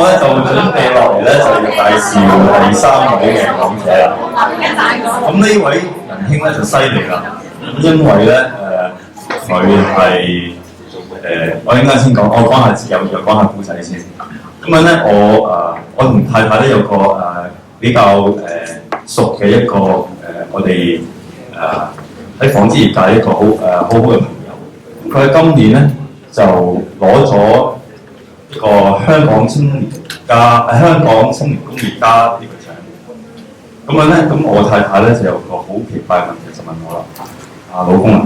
我咧就準備落嚟咧就要介紹第三位嘅講者啦。咁呢位仁兄咧就犀利啦，因為咧佢係我應該先講，我講下又講下故仔先。咁樣咧，我同太太咧有個比較熟嘅一個我哋喺紡織業界一個好好嘅朋友。佢喺今年咧就攞咗一個香港青年工業家呢個獎。咁樣咧，咁我太太咧就有個好奇怪嘅問題就問我啦，老公啊，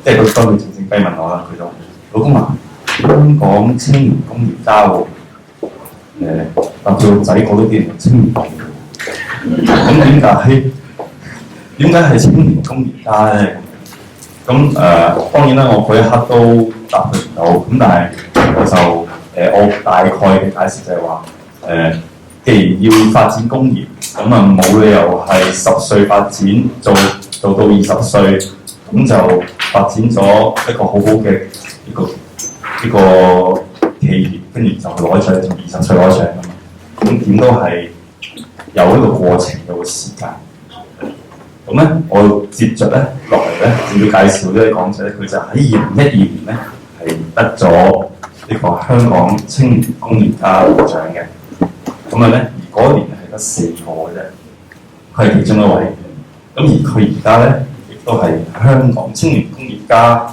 即係佢當佢靜靜雞問我啦，佢就話：老公啊，香港青年工業家喎，搭住個仔我都變成青年工業，咁點解係青年工業家咧？咁當然啦，我嗰一刻都答佢唔到，咁但係我就我大概嘅解釋就係話既然要發展工業，咁啊冇理由係10歲發展做到20歲，咁就發展咗一個好好嘅一個企業，跟住就攞獎，從20歲攞獎㗎嘛。咁點都係有一個過程，有個時間。咁咧，我接着咧落嚟咧，就要介紹呢位講者咧，佢就喺2012年咧係得咗呢個香港青年工業家獎嘅。咁啊咧，而嗰年係得4個嘅啫，佢係其中一位。咁而佢而家咧，亦都係香港青年工業家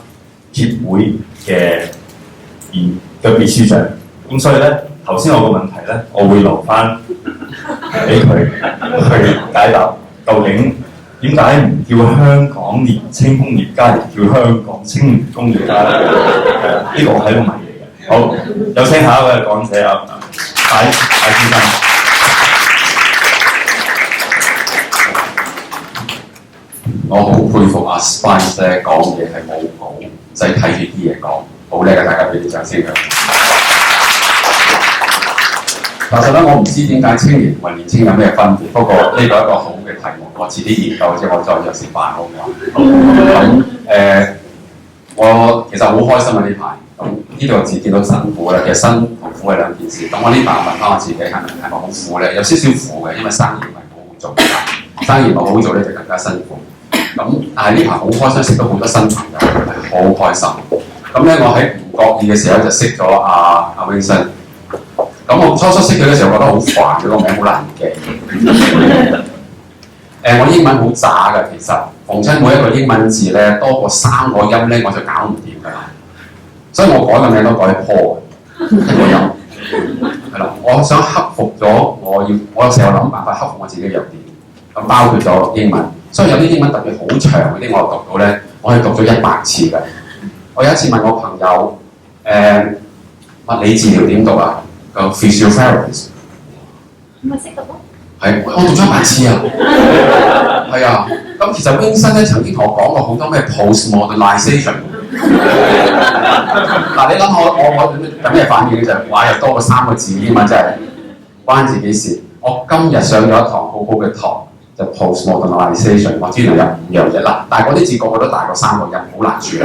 協會嘅秘書長。咁所以咧，頭先我個問題咧，我會留翻俾佢去解答，究竟點解唔叫香港年青工業家，而叫香港青年工業家咧？呢個係一個謎嚟嘅。好，有請下一位講者啊，戴先生。我好佩服阿 Spice 咧，講嘢係冇稿，唔使睇住啲嘢講，好叻嘅，大家俾啲掌聲佢。其實咧，我唔知點解青年同埋年青有咩分別，不過呢個係一個好嘅題目，我遲啲研究之後，我再約食飯好唔好？咁我其實好開心啊！呢排咁呢度字見到辛苦咧，其實辛同苦係兩件事。咁我呢排問翻我自己係咪好苦咧？有少少苦嘅，因為生意唔係好好做，生意唔係好好做咧就更加辛苦。咁但係呢排好開心，識到好多新朋友，係好開心。咁咧，我喺唔覺意嘅時候就識咗阿 Vincent。咁我初識佢嘅時候覺得好煩，佢個名好難記。我英文好渣㗎，其實逢親每一個英文字咧多過3個音咧，我就搞唔掂㗎啦。所以我改個名都改 Paul 一個音。係啦，我想克服咗我成日諗辦法克服我自己嘅弱點。咁包括咗英文，所以有啲英文特別好長嗰啲，我讀到咧，我係讀咗100次㗎。我有一次問我朋友，物理治療點讀啊？個 physiotherapist 唔係識讀咯？係，我讀咗100次啊！係啊，咁其實 Vincent 咧曾經同我講過好多咩 postmodernization。嗱，你諗我有咩反應咧？就係話又多過3個字英文，真係關自己事。我今日上咗一堂好好嘅堂，就 postmodernization， 我知道有5樣嘢啦，但係嗰啲字個個都大過3個音，好難處理。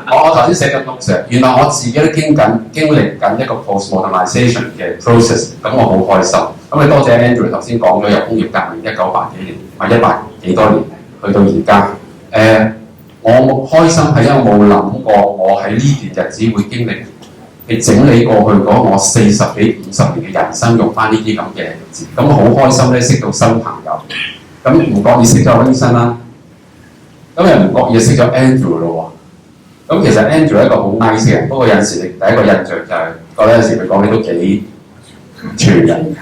我頭先寫緊 notes， 原來我自己都經歷緊一個 postmodernization 嘅 process， 咁我好開心。咁你多謝 Andrew 頭先講咗由工業革命1900幾年，或100幾多年去到而家。我開心係因為我冇諗過我喺呢段日子會經歷，你整理過去嗰我40幾50年嘅人生，用翻呢啲咁嘅字，咁我好開心咧，識到新朋友。咁唔覺意識咗 Vincent 啦，咁又唔覺意識咗 Andrew 咯喎。咁其實 Andrew 係一個好 nice 嘅人，不過有陣時你第一個印象就係覺得有陣時佢講你都幾傳人，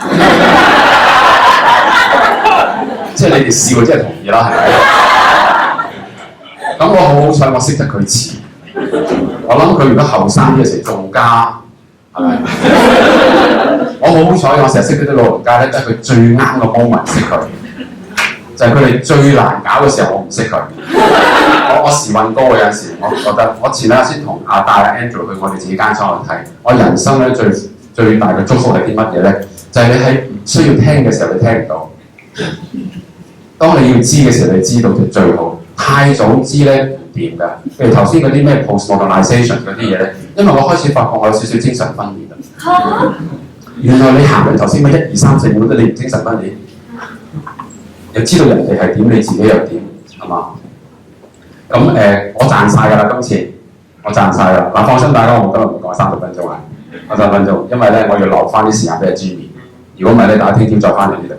即係你哋笑，即係同意啦，係咪？咁我好彩，我識得佢遲。我諗佢如果後生啲嘅時仲加係咪？我好彩，我成日識嗰啲老人家咧，都係佢最啱個 moment 識佢，就係佢哋最難搞嘅時候，我唔識佢。我時運高嘅有陣時，我覺得我前兩日先同帶阿 Andrew 去我哋自己間廠度睇，我人生咧最大嘅祝福係啲乜嘢咧？就係你喺唔需要聽嘅時候，你聽唔到；當你要知嘅時候，你知道就最好。太早知咧唔掂㗎。譬如頭先嗰啲咩 postmodernization 嗰啲嘢咧，因為我開始發覺我有少少精神分裂啦。原來你行緊頭先咪1、2、3、4秒，你唔精神分裂，又知道人哋係點，你自己又點，係嘛？咁我賺晒㗎啦，今次我賺晒啦。嗱，放心大家，我今日唔講30分鐘啊，我30分鐘，因為咧我要留翻啲時間俾阿 Jimmy。如果唔係咧，大家聽朝再翻嚟呢度。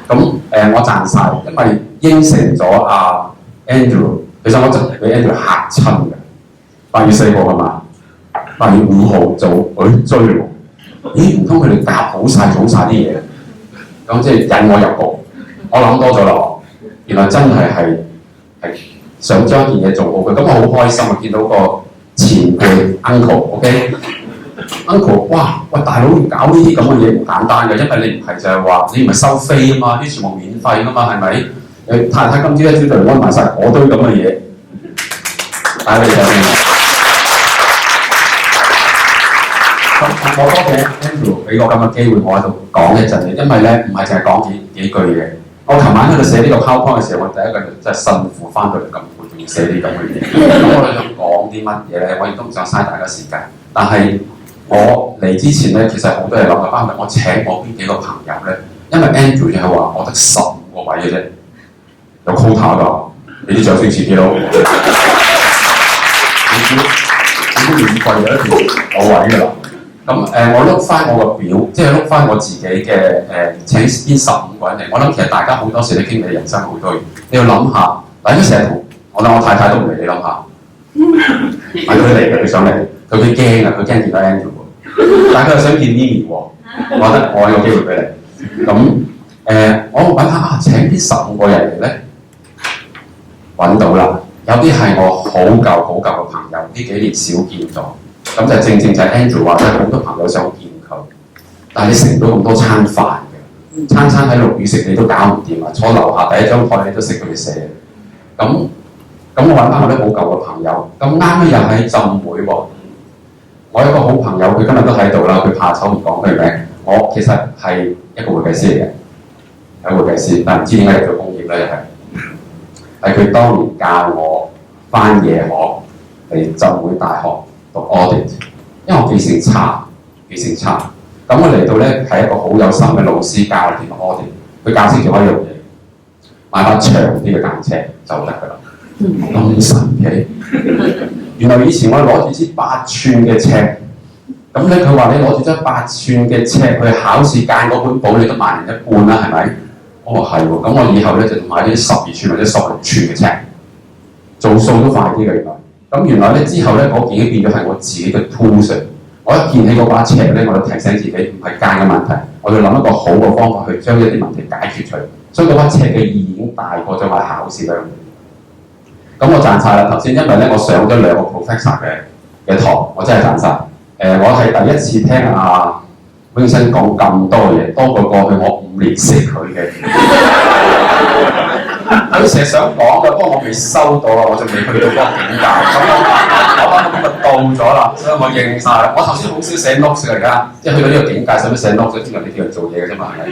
咁我賺晒，因為應承咗阿 Andrew， 其實我真係俾 Andrew 嚇親嘅。8月4號係嘛？8月5號就追喎。咦？唔通佢哋夾好晒做晒啲嘢？咁即係引我入局。我諗多咗啦，原來真係想將件嘢做好嘅。咁我好開心啊！見到個前輩 uncle，OK？uncle， 哇！喂，大佬搞呢啲咁嘅嘢唔簡單嘅，因為你唔係就係話你唔係收飛啊嘛，啲全部免費噶嘛，係咪？太太今朝一朝就安埋晒嗰堆咁嘅嘢，帶俾你睇。我多謝 Andrew 俾我咁嘅機會，我喺度講一陣嘅，因為咧唔係淨係講幾句嘅。我琴晚喺度寫呢個 PowerPoint 嘅時候，我第一個真係辛苦翻到嚟咁攰，仲要寫啲咁嘅嘢。咁我哋想講啲乜嘢咧？我亦都唔想嘥大家時間。但係我嚟之前咧，其實好多嘢諗嘅，包括我請我邊幾個朋友咧，因為 Andrew 就係話我得15個位嘅啫，有 quota 㗎，你啲掌聲遲啲咯。你都免費有一條有位㗎啦。咁我碌翻我個表，即係碌翻我自己嘅請邊15個人嚟。我諗其實大家好多時都經歷人生好多嘢，你要諗下。大家成日同我太太都唔嚟，你諗下。係佢嚟嘅，佢想嚟，佢驚啊，佢驚見到 Andrew 喎。但係佢又想見 Mimi 喎，我覺得我有機會俾你。咁我揾下請邊15個人嚟咧，揾到啦。有啲係我好舊嘅朋友，呢幾年少見咗。咁就正就係 Andrew 話咧，好多朋友想見佢，但係你食唔到咁多餐飯嘅，餐喺陸羽食你都搞唔掂啊！坐樓下第一張台你都食到佢死。咁我揾翻我啲好舊嘅朋友，咁啱咧又喺浸會喎。我有一個好朋友，佢今日都喺度啦，佢怕醜唔講佢名。我其實係一個會計師嚟嘅，係會計師，但唔知點解入咗工業咧，又係佢當年教我翻夜學嚟浸會大學讀 audit， 因為我記性差。咁我嚟到咧係一個好有心嘅老師教我點 audit， 佢教識咗一樣嘢，買把長啲嘅間尺就得㗎啦。咁神奇！原來以前我攞住支8寸嘅尺，咁咧佢話你攞住張8寸嘅尺去考試間嗰本簿，你都萬人一半啦，係咪？我話係喎，咁我以後咧就買啲12寸或者16寸嘅尺，做數都快啲嘅原來。咁原來咧之後咧嗰件已經變咗係我自己嘅 tools。我一見起嗰把尺咧，我就提醒自己唔係間嘅問題，我要諗一個好嘅方法去將一啲問題解決佢。所以嗰把尺嘅意義已經大過咗我考試量。咁我賺晒啦頭先，因為咧我上咗2個 professor 嘅堂，我真係賺晒。我係第一次聽阿 Vincent 講咁多嘢，多過過去我5年識佢嘅。佢成日想講嘅，不過我未收到啊，我仲未去到嗰個境界。咁我今日到咗啦，所以我應晒啦。我頭先好少寫 notes 㗎，而家即係去到呢個境界，使乜寫 notes？通常你叫人做嘢嘅啫嘛，係咪？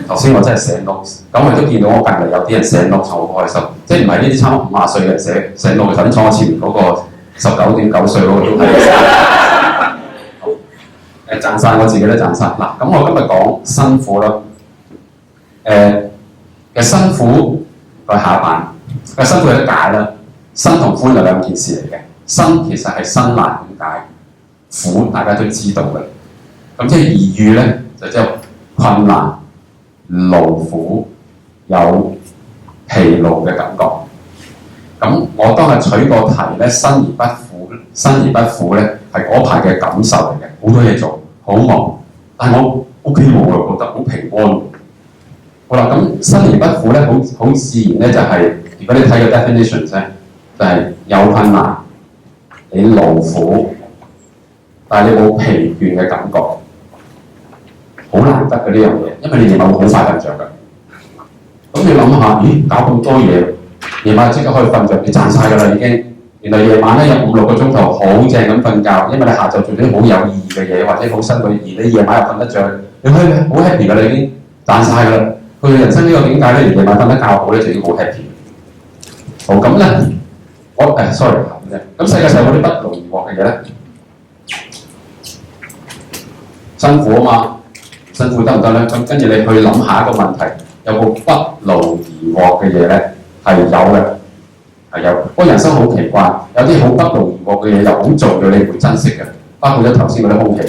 頭先我真係寫 notes，咁我亦都見到我隔離有啲人寫 notes，我好開心。即係唔係呢啲差唔多50歲嘅人寫 notes，頭先坐我前面嗰個19.9歲嗰個都係。好，賺晒我自己都賺晒。嗱，咁我今日講辛苦啦。其實辛苦個下一版，個辛苦有得解啦。辛同歡係兩件事嚟嘅。辛其實係辛難點解，苦大家都知道嘅。咁即係異語咧，就即係困難、勞苦、有疲勞嘅感覺。咁我當日取個題咧，辛而不苦咧，係嗰排嘅感受嚟嘅。好多嘢做，好忙，但係我 OK 喎，我又覺得好平安。好啦，咁辛而不苦咧，好自然咧，就係如果你睇個 definition 咧，就係有困難，你勞苦，但係你冇疲倦嘅感覺，好難得嘅呢樣嘢，因為你夜晚會好快瞓着㗎。咁你諗下，咦，搞咁多嘢，夜晚即刻可以瞓着，你賺晒㗎啦已經。原來夜晚咧有5-6個鐘頭好正咁瞓覺，因為你下晝做咗啲好有意義嘅嘢，或者好辛苦，而你夜晚又瞓得着，你可以好 happy 㗎啦已經，賺晒㗎啦。去人生呢個境界咧，夜晚瞓得覺好咧，就已經好 happy。好咁咧，sorry 咁世界上有啲不勞而獲嘅嘢咧，辛苦啊嘛，辛苦得唔得咧？咁跟住你去諗下一個問題，有冇不勞而獲嘅嘢咧？係有嘅，係有。不過人生好奇怪，有啲好不勞而獲嘅嘢又好重要，你唔會珍惜嘅。包括咗頭先嗰啲空氣，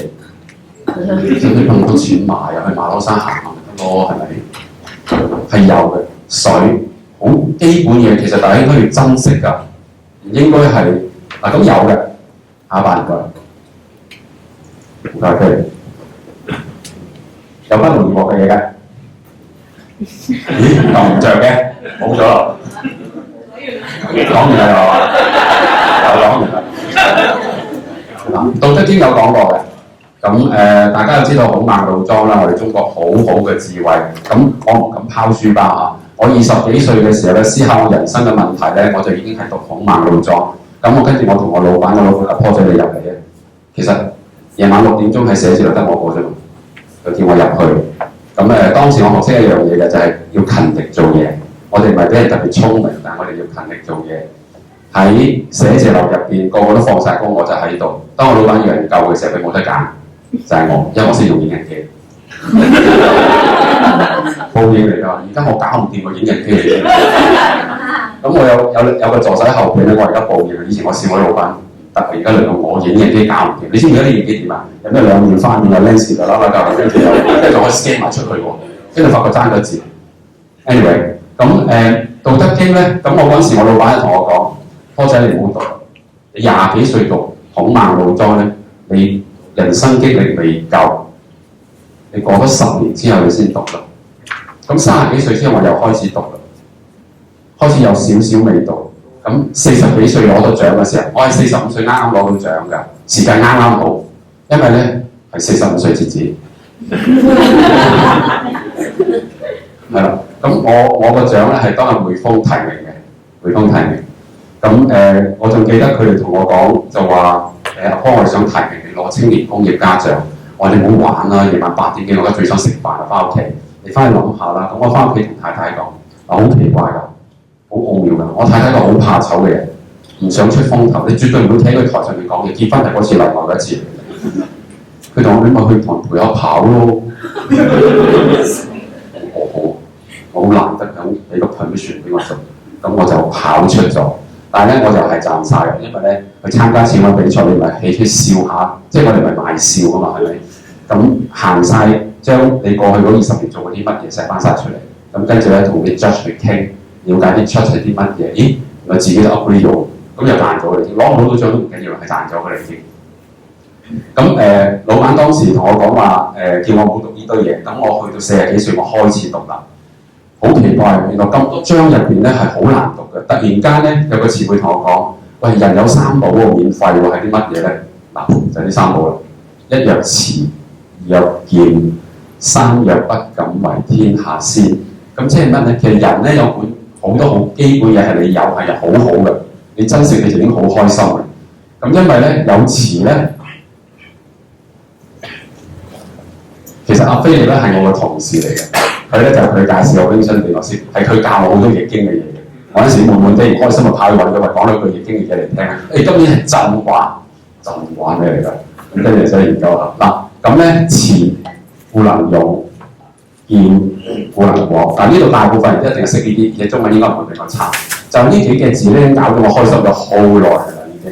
使唔使咁多錢買啊？去馬騮山行行得咯，係咪？係有嘅，水好基本嘢，其實大家應該要珍惜㗎，唔應該係嗱咁有嘅。下班唔該佢，有不勞而獲嘅嘢嘅。咦？撳唔着嘅，冇咗啦。講完啦係嘛？又講完啦。嗱，道德經有講過嘅。咁大家都知道孔孟老莊啦，我哋中國好好嘅智慧。咁我唔敢拋書包啊！我20幾歲嘅時候咧，思考我人生嘅問題咧，我就已經係讀孔孟老莊。咁我跟住我同我老闆個老闆阿坡仔你入嚟嘅。其實夜晚6點鐘喺寫字樓得我個啫嘛，佢叫我入去。咁當時我學識一樣嘢嘅就係要勤力做嘢。我哋唔係俾人特別聰明，但係我哋要勤力做嘢。喺寫字樓入邊，個個都放晒工，我就喺度。當我老闆要人救嘅時候，佢冇得揀，就係我，因為我識用影印機。報應嚟㗎，而家我搞唔掂個影印機嚟嘅。咁我有個助手喺後邊咧，我而家報應。以前我試我老闆，但係而家輪到我影印機搞唔掂。你知唔知而家啲影機點啊？有咩兩面翻面有 lens 㗎啦，跟住仲可以 scan 埋出去喎，跟住發覺爭咗字。anyway， 咁道德經咧，咁我嗰陣時我老闆同我講：波仔你唔好讀，你20幾歲讀孔孟老莊咧，你人生經歷未夠，你過咗10年之後你先讀啦。咁30幾歲之後我又開始讀啦。開始有少少味道，咁40幾歲攞到獎嘅時候，我係45歲啱啱攞到獎㗎，時間啱啱好，因為咧係45歲截止，係啦。咁我個獎咧係當日匯豐提名嘅，匯豐提名。咁我仲記得佢哋同我講就話幫我哋想提名你攞青年工業家獎，我哋唔好玩啦，夜晚8點幾我而家最想食飯啦，翻屋企，你翻去諗下啦。咁我翻屋企同太太講，好奇怪㗎。好奧妙㗎！我太太個好怕醜嘅人，唔想出風頭，你絕對唔會聽佢台上面講嘅。結婚係嗰次例外嘅一次。佢同我講：咪去同陪我跑咯。我好難得咁俾個 permission 俾我做，咁我就跑出咗。但係咧，我就係賺晒嘅，因為咧去參加前個比賽，你咪起出笑下，即係我哋咪賣笑㗎嘛，係咪？咁行晒，將你過去嗰20年做過啲乜嘢寫翻晒出嚟，咁跟住咧同啲 judge 去傾。了解啲出係啲乜嘢？咦，我自己都 upgrade 咗，咁又賺咗你，攞唔到獎都唔緊要，係賺咗佢哋先。咁老闆當時同我講話叫我唔好讀呢堆嘢，咁我去到40幾歲，我開始讀啦。好奇怪，原來咁多章入邊咧係好難讀嘅。突然間咧有個前輩同我講：喂，人有3寶喎，免費喎，係啲乜嘢咧？嗱，就係呢3寶啦。1曰慈，2曰儉，3曰不敢為天下先。咁即係乜咧？其實人咧有本好多好基本嘢係你有係好好嘅，你珍惜你就已經好開心嘅。咁因為咧有慈咧，其實阿菲力咧係我個同事嚟嘅，佢咧就係佢介紹我 Vincent 俾我識，係佢教我好多易經嘅嘢嘅。我嗰陣時悶悶地唔開心，就跑去揾佢，話講兩句易經嘅嘢嚟聽。今年係震卦，震卦咩嚟㗎？咁跟住就研究啦。嗱，咁咧慈故能用。見故能廣，但係呢度大部分人一定係識呢啲，而且中文應該唔會比較差。就呢幾嘅字咧，搞到我開心咗好耐㗎啦，已經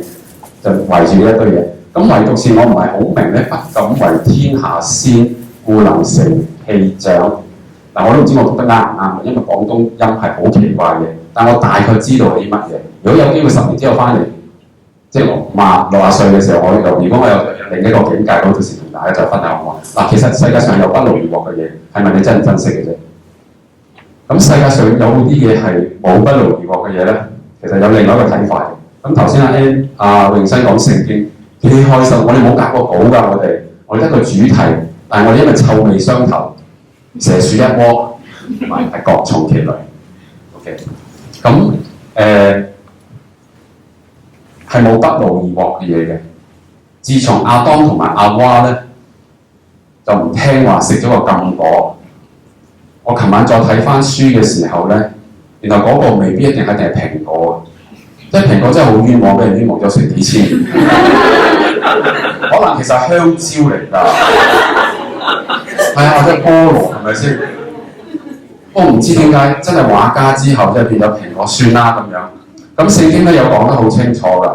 就圍住呢一堆嘢。咁唯獨是我唔係好明咧，不敢為天下先，故能成器長。嗱，我都唔知我讀得啱唔啱，因為廣東音係好奇怪嘅，但我大概知道係啲乜嘢。如果有機會10年之後翻嚟，即係60歲嘅時候，如果我有另一個境界，嗰陣時同大家再分享我話嗱，其實世界上有不勞而獲嘅嘢，係咪你真係珍惜嘅啫？咁世界上有冇啲嘢係冇不勞而獲嘅嘢咧？其實有另外一個睇法嘅。咁頭先阿榮生講聖經幾開心，我哋冇夾過稿㗎，我哋得個主題，但係我哋因為臭味相投，蛇鼠一窩，係各從其類。OK， 咁係冇不勞而獲嘅嘢嘅。自從亞當同埋亞娃咧就唔聽話，食咗個禁果。我琴晚再睇翻書嘅時候咧，原來嗰個未必一定係蘋果，即係蘋果真係好冤枉，俾人冤枉咗成幾千，可能其實係香蕉嚟㗎。係啊，或者菠蘿係咪先？我唔知點解真係畫家之後即係變咗蘋果酸啦咁樣。咁聖經咧有講得好清楚㗎。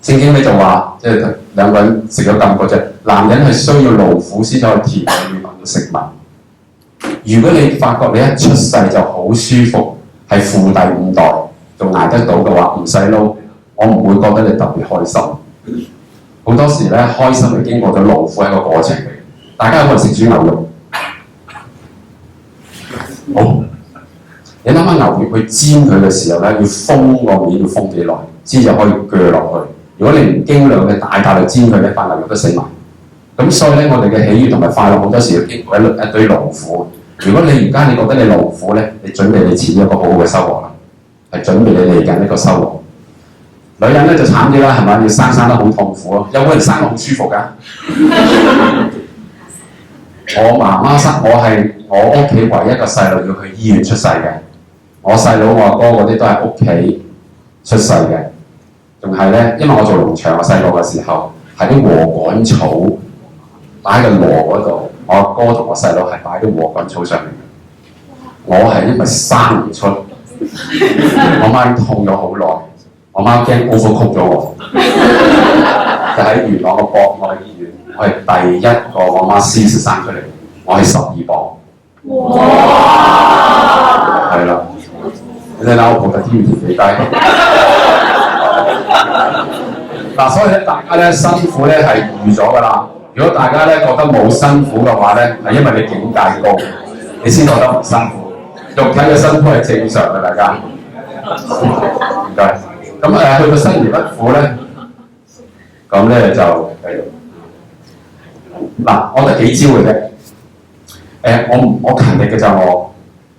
聖經咧就話，即係兩個人食咗禁果啫。男人係需要勞苦先可以田裏面揾到食物。如果你發覺你一出世就好舒服，係富第5代，仲捱得到嘅話，唔使撈，我唔會覺得你特別開心。好多時咧，開心係經過咗勞苦一個過程嚟。大家有冇人食煮牛肉？好，你諗下牛肉去煎佢嘅時候咧，要封個面要封幾耐，先至可以鋸落去。如果你唔經量嘅大力煎佢咧，塊牛肉都死埋。咁所以咧，我哋嘅喜悅同埋快樂好多時要經過一堆勞苦。如果你而家你覺得你勞苦咧，你準備你前一個好好嘅收穫啦，係準備你嚟緊一個收穫。女人咧就慘啲啦，係咪？要生得好痛苦咯，有冇人生得好舒服㗎？我媽媽生我係我屋企唯一一個細路要去醫院出世嘅，我細佬我阿哥嗰啲都係屋企出世嘅，仲係咧，因為我做農場，我細個嘅時候係啲禾稈草擺喺個籮嗰度，我阿哥同我細佬係擺啲禾稈草上面嘅，我係因為生唔出，我媽痛咗好耐。我媽驚 overcook 咗我，就喺元朗個博愛醫院，我係第一個我媽私生出嚟，我係12磅。哇！係啦，你睇下我抱得天唔地低。嗱，所以咧，大家咧辛苦咧係預咗㗎啦。如果大家咧覺得冇辛苦嘅話咧，係因為你境界高，你先覺得唔辛苦。肉體嘅辛苦係正常嘅，大家。唔該。咁去到生而不苦咧，咁咧就繼續。嗱，我得幾招嘅啫。我勤力嘅就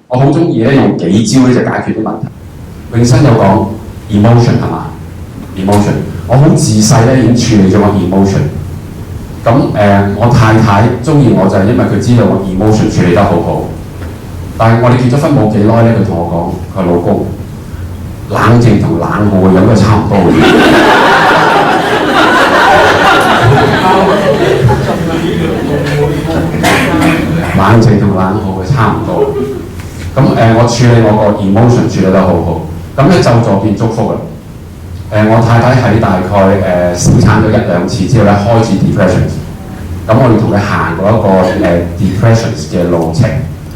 我好中意咧用幾招咧就解決啲問題。永生有講 emotion 係嘛 ？emotion， 我好自細咧已經處理咗我 emotion。咁我太太中意我就係因為佢知道我 emotion 處理得好好。但係我哋結咗婚冇幾耐咧，佢同我講，佢老公。冷靜同冷酷嘅樣都差唔多嘅。冷靜同冷酷嘅差唔多。咁我處理我個 emotion 處理得好好。咁咧咒詛變祝福啦。我太太喺大概小產咗1-2次之後咧，開始 depression。咁我哋同佢行過一個depression 嘅路程。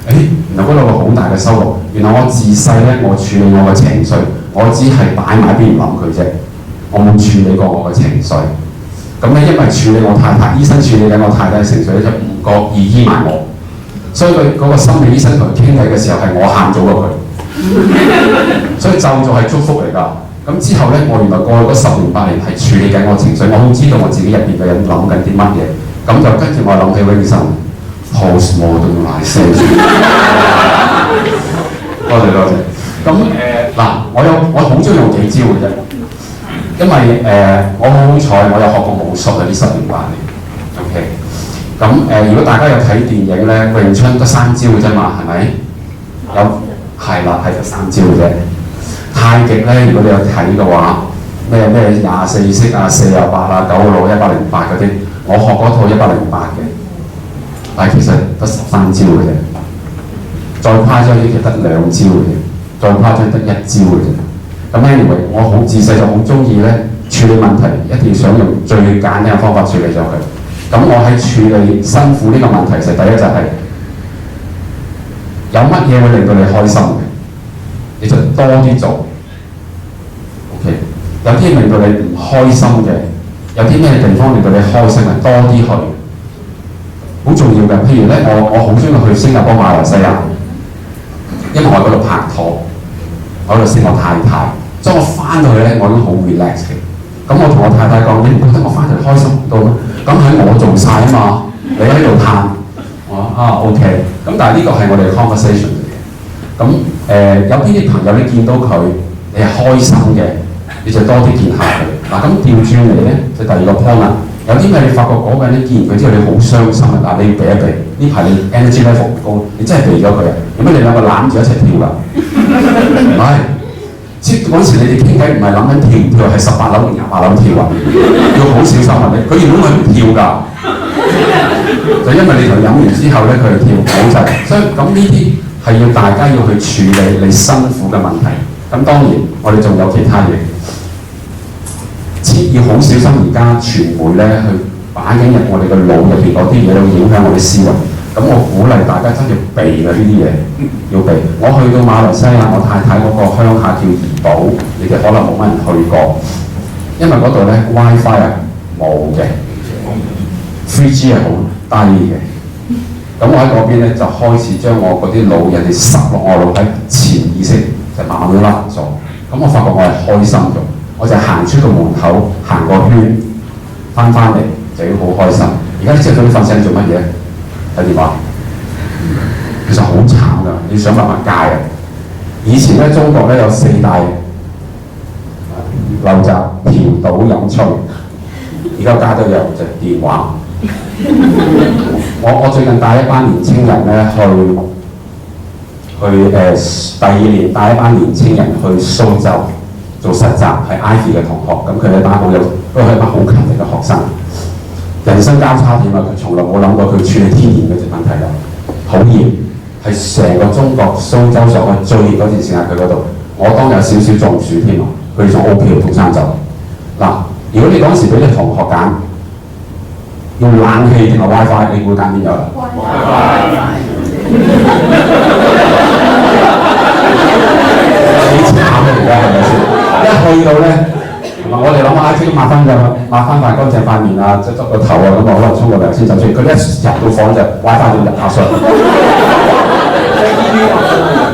原來嗰度有個好大嘅收穫。原來我自細咧，我處理我嘅情緒。我只係擺埋邊唔諗佢啫，我冇處理過我嘅情緒。咁咧，因為處理我太太，醫生處理緊我太太嘅情緒咧，就唔覺意醫埋我。所以佢嗰個心理醫生同佢傾偈嘅時候，係我喊咗過佢。所以咒詛係祝福嚟㗎。咁之後咧，我原來過去嗰10年8年係處理緊我情緒，我好知道我自己入邊嘅人諗緊啲乜嘢。咁就跟住我諗起永生 postmodernization。多謝。咁嗱，我好中意用幾招嘅啫，因為我好彩，我有學過武術啊，呢10年8年。OK， 咁如果大家有睇電影咧，詠春得3招嘅啫嘛，係咪？有係啦，係得3招嘅啫。太極咧，如果你有睇嘅話，咩24式啊、48啊、9路、108嗰啲，我學嗰套108嘅，但係其實得13招嘅啫。再誇張啲，其實得2招嘅啫。再誇張得1招嘅啫。咁 anyway， 我好自細就好中意咧處理問題，一定要想用最簡單嘅方法處理咗佢。咁我喺處理辛苦呢個問題時，第一就係有乜嘢會令到你開心嘅，你就多啲做。OK， 有啲令到你唔開心嘅，有啲咩地方令到你開心嘅，多啲去。好重要嘅，譬如咧，我好中意去新加坡、馬來西亞，因為我喺嗰度拍拖。我喺度識我太太，所以我翻到去咧，我已經好 relax 嘅。咁我同我太太講：你唔覺得我翻嚟開心到咩？咁係我做晒啊嘛，你喺度嘆。我話OK。咁但係呢個係我哋嘅 conversation 嚟嘅。咁有邊啲朋友你見到佢，你係開心嘅，你就多啲見下佢。嗱，咁調轉嚟咧，就第二個 point 啦。有啲咩你發覺嗰個人咧見完佢之後你好傷心啊！嗱，你要避一避。呢排你 energy level 唔高，你真係避咗佢啊！點解你兩個攬住一齊跳㗎？唔係，即嗰時你哋傾偈唔係諗緊跳唔跳，係18樓定28樓跳啊，要好小心啊！佢原本佢唔跳㗎，就因為你同佢飲完之後咧，佢跳好滯，所以咁呢啲係要大家要去處理你辛苦嘅問題。咁當然我哋仲有其他嘢，要好小心而家傳媒咧去擺緊入我哋嘅腦入邊嗰啲嘢，會影響我哋思維。咁我鼓勵大家真係避嘅呢啲嘢，要避。我去到馬來西亞，我太太嗰個鄉下叫怡保，你哋可能冇乜人去過，因為嗰度咧 WiFi 係冇嘅 ，3G 係好低嘅。咁我喺嗰邊咧就開始將我嗰啲腦人哋塞落我腦喺潛意識，就慢慢甩咗。咁我發覺我係開心咗，我就行出個門口行個圈，翻嚟就已經好開心。而家朝早啲瞓醒做乜嘢？睇電話，其實好慘㗎，你想辦法戒啊！以前咧中國咧有4大陋習：嫖、賭、飲、吹。而家加都有就係電話。我最近帶一班年青人咧去第2年帶一班年青人去蘇州做實習，係 Ivy 嘅同學，咁佢哋一班好有，都係一班好勤力嘅學生。人生交叉點啊！佢從來冇諗過佢處理天然嘅問題啦，好熱，係成個中國蘇州上去最熱嗰段時間佢嗰度，我當有少少中暑添啊！佢哋仲 OK 同山走。嗱，如果你嗰時俾你同學揀，用冷氣定係 WiFi， 你會揀邊樣啦 ？WiFi 幾慘啊！而家係咪先？一去到咧〜我哋諗下，即刻抹翻塊乾淨塊面啊，執個頭啊，咁啊可能沖個涼先走出嚟。佢一入到房就WiFi就入下水。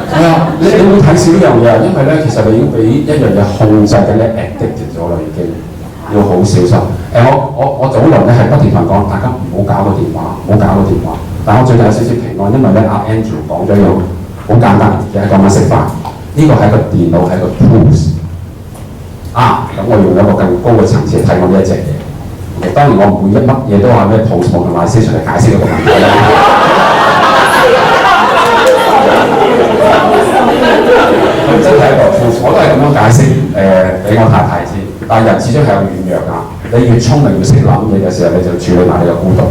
係啊，你會睇少呢樣嘢，因為咧其實你已經俾一樣嘢控制緊，你 addicted 咗啦已經，要好小心。我早輪咧係不斷同人講，大家唔好搞個電話，唔好搞個電話。但我最近有少少平安，因為咧阿 Andrew 講咗樣好簡單嘅，係今晚食飯，呢個係一個電腦，係一個 tools。咁我用一個更高嘅層次睇我呢一隻嘢。其實當然我唔會乜嘢都話咩 postmodernization 嚟解釋一個問題啦。真係一個 tools，我都係咁樣解釋俾我太太知。但係人始終係有軟弱㗎。你越聰明越識諗嘢嘅時候，你就處理埋你嘅孤獨。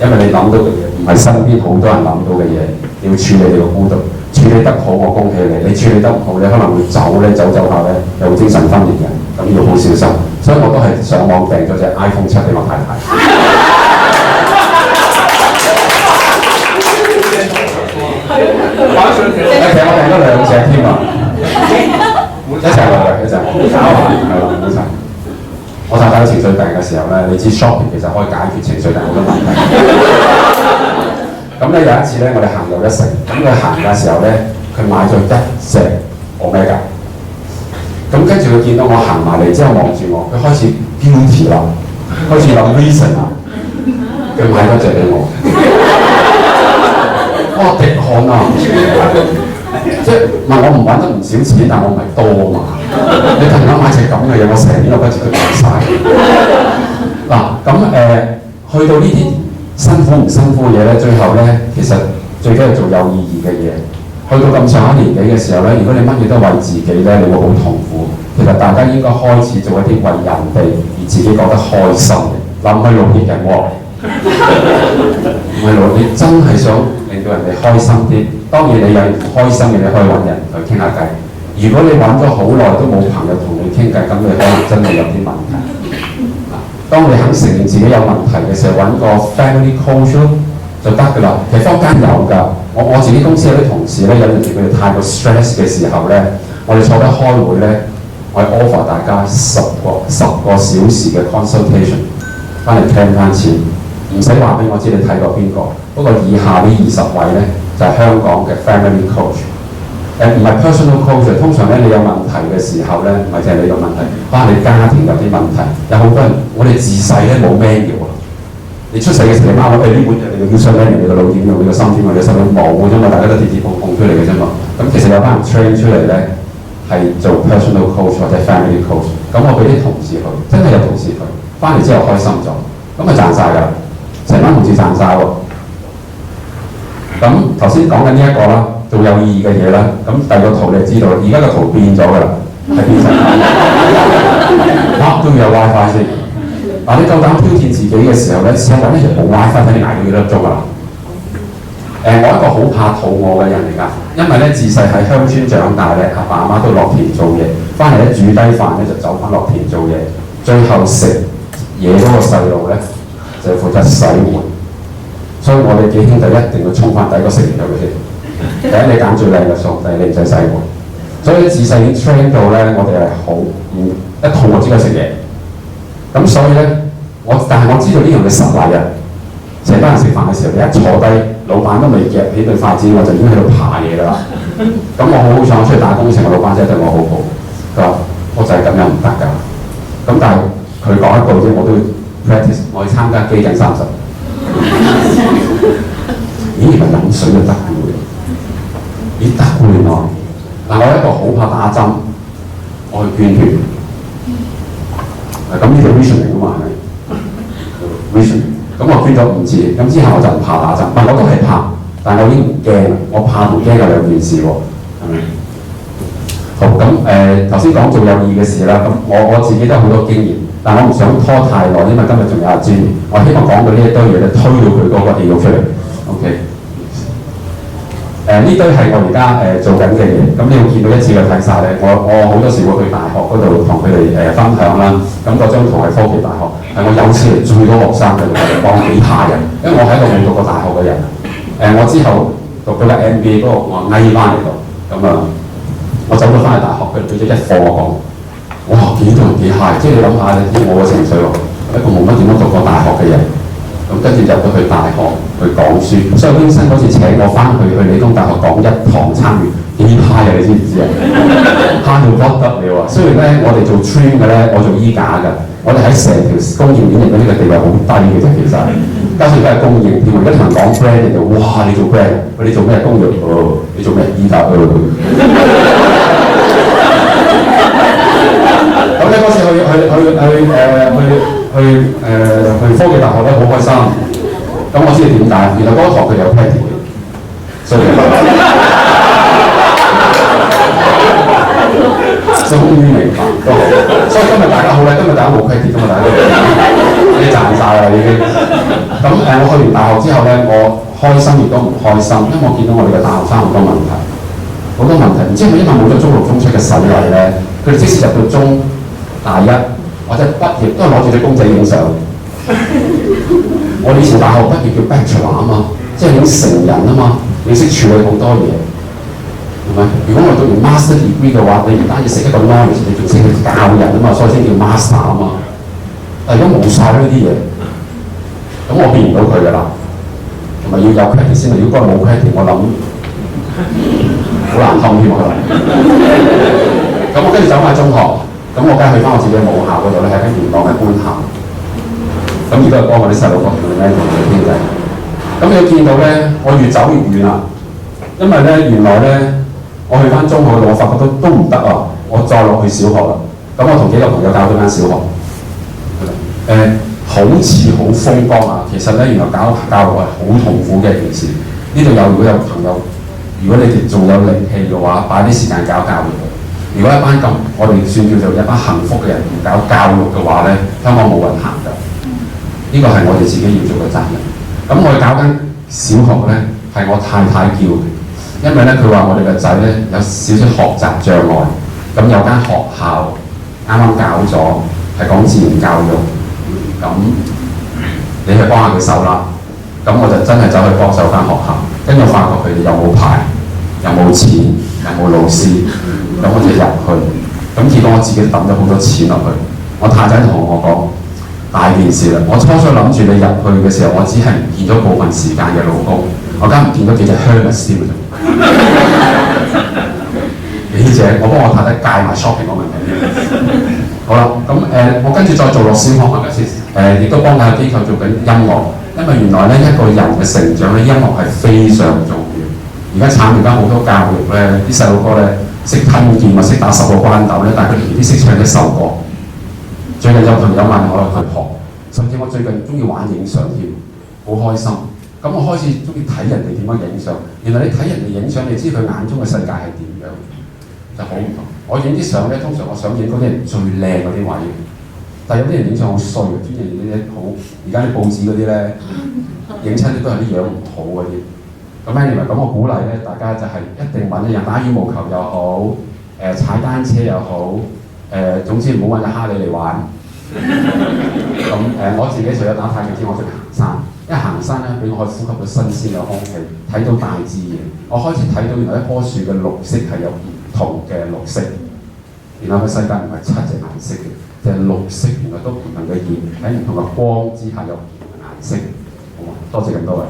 因為你諗到嘅嘢唔係身邊好多人諗到嘅嘢，你要處理你個孤獨。處理得好，我恭喜你；你處理得唔好，你可能會走下咧，又會精神分裂嘅，咁要好小心。所以我都係上網訂咗隻 iPhone 7俾我太太。其實我訂咗2隻添啊，一齊落嘅，一齊。係啦，冇錯。我太太有情緒病嘅時候咧，你知 shopping 其實可以解決情緒病好多問題。咁咧有一次咧，我哋行又一城，咁佢行嘅時候咧，佢買咗1隻 Omega。咁跟住佢見到我行埋嚟之後望住我，佢開始 guilty 啦，開始諗 reason 啦，佢買咗隻俾我。哇！滴汗啊！即係唔係我唔揾得唔少錢，但我唔係多啊嘛。你突然間買隻咁嘅嘢，我成年都不知佢買晒。嗱咁去到呢啲。辛苦唔辛苦嘅嘢咧，最後咧其實最緊要做有意義嘅嘢。去到咁上一年紀嘅時候咧，如果你乜嘢都為自己咧，你會好痛苦。其實大家應該開始做一啲為人哋而自己覺得開心嘅，唔係勞役人喎，唔係勞，你真係想令到人哋開心啲。當然你有唔開心嘅，你可以揾人去傾下偈。如果你揾咗好耐都冇朋友同你傾偈，咁你可能真係有啲問題。當你肯承認自己有問題嘅時候，揾個 family coach 就得㗎啦。其實坊間有㗎。我自己公司有啲同事咧，有陣時佢哋太過 stress 嘅時候咧，我哋坐低開會咧，我係 offer 大家10個小時嘅 consultation， 翻嚟聽翻錢，唔使話俾我知你睇過邊個。不過以下呢20位咧，就係香港嘅 family coach。唔係 personal coach， 通常咧你有問題嘅時候咧，唔係淨係你個問題，可能你家庭有啲問題，有好多人，我哋自細咧冇 manual。你出世嘅時候，你媽講：呢本就你個腰傷咧，你個腦點用，你個心點用，你個心點冇嘅啫嘛，大家都跌跌碰碰出嚟嘅啫嘛。咁其實有班人 train 出嚟咧，係做 personal coach 或者 family coach。咁我俾啲同事去，真係有同事去，翻嚟之後開心咗，咁咪賺晒㗎，成班同事賺晒喎。咁頭先講緊呢一個啦。做有意義嘅嘢啦，咁第二個圖你知道，而家個圖變咗㗎啦。喺邊世界？都要有 WiFi 先。嗱，你夠膽挑戰自己嘅時候咧，試下揾一日冇 WiFi 睇你捱到幾多鐘啊！我一個好怕肚餓嘅人嚟㗎，因為咧自細喺鄉村長大咧，阿爸阿媽都落田做嘢，翻嚟咧煮低飯咧就走翻落田做嘢，最後食嘢嗰個細路咧就負責洗碗，所以我哋幾兄弟一定要衝翻第一個食完咗佢先。第一你揀最靚嘅餸，第二你唔使洗碗，所以自細已經 train 到咧，我哋係好一肚餓先去食嘢。咁所以咧，但係我知道呢樣嘅實例啊。成班人食飯嘅時候，你一坐低，老闆都未夾起對筷子，我就已經喺度爬嘢㗎啦。咁我好彩，我出去打工成個老闆仔對我好好，佢話我就係咁樣唔得㗎。咁但係佢講一句啫，我都 practice， 我去參加基緊30。咦，原來飲水就得嘅喎，咦得嘅原來。嗱，我一個好怕打針，我去捐血。咁呢條 vision 嚟㗎嘛係咪 ？vision。咁我捐咗5次，咁之後我就唔怕打針，我都係怕，但係我已經唔驚，我怕同驚有兩件事喎，係咪？好，咁頭先講做有意嘅事啦，咁我自己都有好多經驗，但我唔想拖太耐，因為今日仲有阿 Jenny，我希望講到呢一堆嘢咧，推到佢嗰個地獄出嚟 ，OK？ 呢堆係我而家做緊嘅嘢，咁你會見到一次就睇晒咧。我好多時會去大學嗰度同佢哋分享啦。咁嗰張圖係科技大學，係我有史嚟最多學生嘅，我哋幫幾下人，因為我係一個冇讀過大學嘅人。我之後讀到嘅 MBA 嗰個我翳翻嚟讀，咁我走咗翻去大學，佢哋俾咗一課我講，哇幾多人幾 high，即係你諗下，你知我嘅情緒喎，一個冇乜點樣讀過大學嘅人。咁跟住入到去大學去講書，所以溫生嗰次請我翻去理工大學講一堂參與幾派啊！你知唔知啊？派到不得了啊！雖然咧我哋做 train 嘅咧，我做醫假嘅，我哋喺成條供應鏈入邊呢個地位好低嘅啫，其實。加上而家係供應鏈，而家同人講 brand 你就哇你做 brand， 你做咩工業？你做咩醫假？咁咧嗰次去科技大學咧好開心，咁我知道點解，原來嗰堂佢有 practice， 所以終於明白都好，所以今日大家好咧，今日大家冇 practice， 今日大家都已經賺晒啦已經。咁我去完大學之後咧，我開心亦都唔開心，因為我見到我哋嘅大學生好多問題，唔知係咪因為冇咗中六中七嘅洗禮咧，佢哋即使入到中大一或者畢業都係攞住隻公仔影相。我哋以前大學畢業叫 bachelor 啊嘛，即係已經成人啊嘛，你識處理好多嘢，係咪？如果我讀完 master degree 嘅話，你唔單止識一個 knowledge， 你仲識去教人啊嘛，所以先叫 master 啊嘛。但係如果冇晒呢啲嘢，咁我變唔到佢㗎啦，同埋要有 credit 先啊！如果冇 credit， 我諗好難堪添可能。咁我跟住走翻中學。咁我梗係去翻我自己嘅母校嗰度咧，喺元朗嘅官校。咁亦都係幫我啲細路哥同佢哋傾偈。咁你見到咧，我越走越遠啦。因為咧，原來咧，我去翻中學度，我發覺都唔得啊！我再落去小學啦。咁我同幾個朋友搞咗間小學。好似好風光啊！其實咧，原來搞教育係好痛苦嘅一件事。呢度如果有朋友，如果你哋仲有力氣嘅話，擺啲時間搞教育。如果一班咁，我哋算叫做一班幸福嘅人唔搞教育嘅話咧，香港冇運行㗎。呢個係我哋自己要做嘅責任。咁我哋搞緊小學咧，係我太太叫嘅，因為咧佢話我哋個仔咧有少少學習障礙，咁有間學校啱啱搞咗，係講自然教育，咁你去幫下佢手啦。咁我就真係走去幫手間學校，跟住我發覺佢哋又冇牌，又冇錢，又冇老師。咁我就入去，咁結果我自己抌咗好多錢落去。我太太同我講大件事啦，我初初諗住你入去嘅時候，我只係唔見咗部分時間嘅老公，我梗唔見咗幾隻香嘅燒啫。幾隻，我幫我太太戒埋 shopping 嗰問題。好啦，咁我跟住再做落小學嗰陣時，亦都幫下機構做緊音樂，因為原來咧一個人嘅成長咧，音樂係非常重要。而家慘，而家好多教育咧，啲細路哥咧。識吞劍啊，識打10個關鬥咧，但係佢哋未必識唱一首歌。最近有朋友問我去學，甚至我最近中意玩影相添，好開心。咁我開始中意睇人哋點樣影相。原來你睇人哋影相，你知佢眼中嘅世界係點樣，就好唔同。我影啲相咧，通常我想影嗰啲人最靚嗰啲位，但係有啲人影相好衰嘅，專影啲好而家啲報紙嗰啲咧，影親啲都係啲樣唔好嗰啲。咁 anyway， 咁我鼓勵咧，大家就係一定揾一人打羽毛球又好，踩單車又好，總之唔好揾隻哈利嚟玩。咁我自己除咗打太極之外，我中意行山。因為行山咧，俾我可以呼吸到新鮮嘅空氣，睇到大自然。我開始睇到原來一棵樹嘅綠色係有唔同嘅綠色。原來個世界唔係7隻顏色嘅，就係綠色原來都唔同嘅葉喺唔同嘅光之下有唔同嘅顏色。好嘛，多謝咁多位。